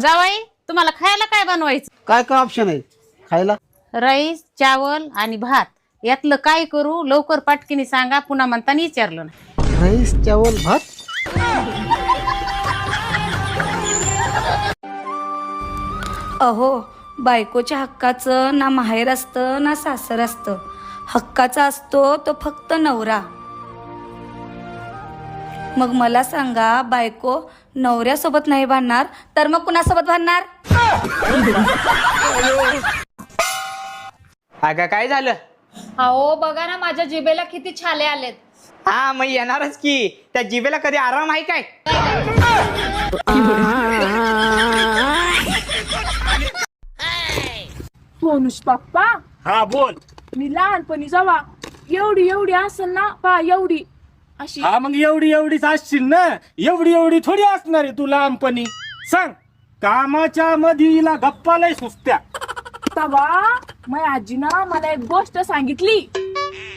जावाई तुम्हाला खायला काय बनवायचं? काय काय ऑप्शन आहे खायला? राईस, चावल आणि भात यातलं काय करू? लवकर पाटकीने सांगा, पुन्हा म्हणताना विचारलं ना. राईस चावल भात. अहो, बायकोच्या हक्काचं ना माहेर असतं ना सासर असतं. हक्काचा असतो तो फक्त नवरा. मग मला सांगा, बायको नवऱ्यासोबत नाही भांडणार तर मग कुणासोबत भांडणार? अगं काय झालं? अहो बघा ना, माझ्या जिभेला किती छाले आलेत. हा मग येणारच की. त्या जिभेला कधी आराम आहे काय? सोनुष पप्पा, हा बोल. मी लहानपणी जेव्हा एवढी एवढी असेल ना पा, एवढी अशी. हा मग एवढी एवढीच असशील ना. एवढी एवढी थोडी असणार आहे तू लहानपणी. सांग, कामाच्या मधीला गप्पा लय सुचत्या. तवा माझ्या आजीनं मला एक गोष्ट सांगितली.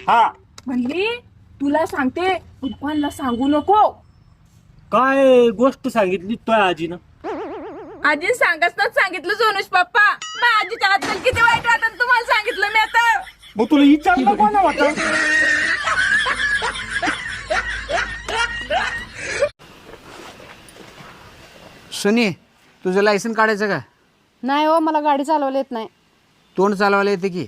हा म्हणली तुला सांगते, पप्पांना सांगू नको. काय गोष्ट सांगितली तुझ्या आजीनं? आजी सांगतच सांगितलं सोनुष पप्पा. माझ्या आजीच्या हातात किती वाईट वाटत तुम्हाला सांगितलं मी आता. मग तुला विचारलं कोणा होता? सुनी, तुझं लायसन काढायचं का? नाही हो, मला गाडी चालवता येत नाही. तोंड चालवायला येते की?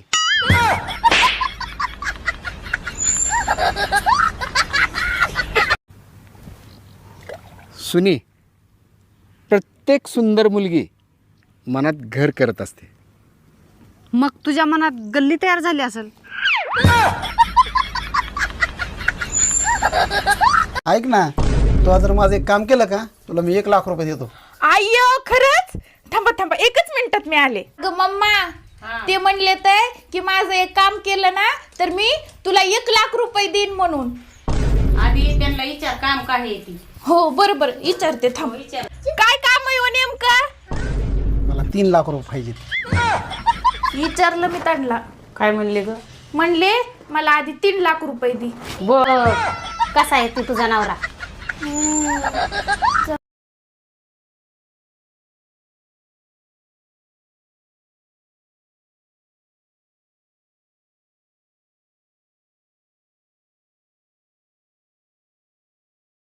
सुनी, प्रत्येक सुंदर मुलगी मनात घर करत असते. मग तुझ्या मनात गल्ली तयार झाली असेल. ऐक ना, तू जर माझं एक काम केलं का, तुला मी 1 लाख रुपये देतो. आय्यो खरंच? थांबा थांबा, 1 मिनिटात मी आले. ग मम्मा, ते म्हणले तर की माझं एक काम केलं ना तर मी तुला 1 लाख रुपये देईन म्हणून. आधी त्यांना विचार काम काय आहे ती. हो बरोबर, विचारते थांब. काय काम आहे हो नेमकं? मला 3 लाख रुपये पाहिजे. विचारलं मी त्यांना. काय म्हणले ग? म्हणले मला आधी 3 लाख रुपये दे. बर, कसा आहे तू तुझा नवरा?